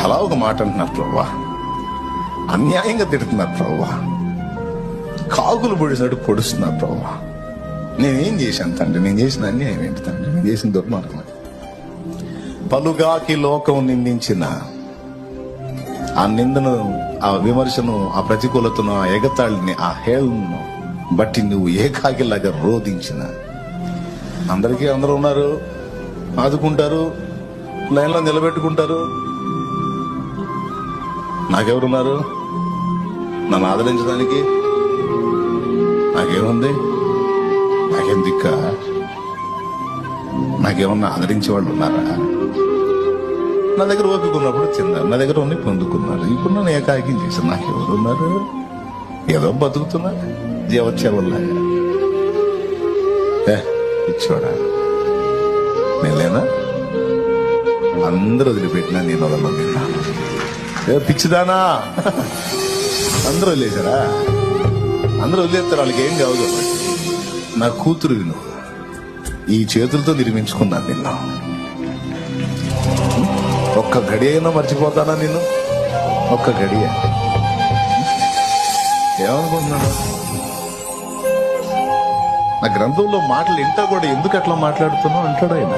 అలా ఒక మాట అంటున్నారు ప్రభువా, అన్యాయంగా తిడుతున్నారు ప్రభువా, కాకులు పొడిచినట్టు పొడుస్తున్నారు ప్రభువా. నేనేం చేశాను తండ్రి? నేను చేసిన అన్యాయం ఏంటి తండ్రి? నేను చేసిన దుర్మార్గం. పలుగాకి లోకం నిందించిన ఆ నిందను, ఆ విమర్శను, ఆ ప్రతికూలతను, ఆ ఎగతాళిని, ఆ హేళను బట్టి నువ్వు ఏకాకిలాగా రోధించిన అందరికీ అందరూ ఉన్నారు, ఆదుకుంటారు, లైన్లో నిలబెట్టుకుంటారు. నాకెవరున్నారు నన్ను ఆదరించడానికి? నాకేముంది? నాకేం దిక్క? నాకేమన్నా ఆదరించే వాళ్ళు ఉన్నారా? నా దగ్గర ఓపిక ఉన్నప్పుడు తిన్నారు, నా దగ్గర ఉన్ని పొందుకున్నారు. ఇప్పుడు నన్ను ఏకాకిం చేశారు. నాకెవరు ఉన్నారు? ఏదో బతుకుతున్నా జీవచ్చేవల్లాగా. ఇచ్చోడా నేను లేనా? అందరూ వదిలిపెట్టినా నేను వదలలేనా? పిచ్చిదానా? అందరూ వదిలేశారా? అందరూ వదిలేస్తారు, వాళ్ళకి ఏం కావు కాబట్టి. నా కూతురు విను, ఈ చేతులతో నిర్మించుకున్నాను నిన్ను. ఒక్క గడి అయినా మర్చిపోతానా నిన్ను? ఒక్క గడియ ఏమనుకుంటున్నాడు? నా గ్రంథంలో మాటలు ఇంటా కూడా ఎందుకు అట్లా మాట్లాడుతున్నావు అంటాడు ఆయన.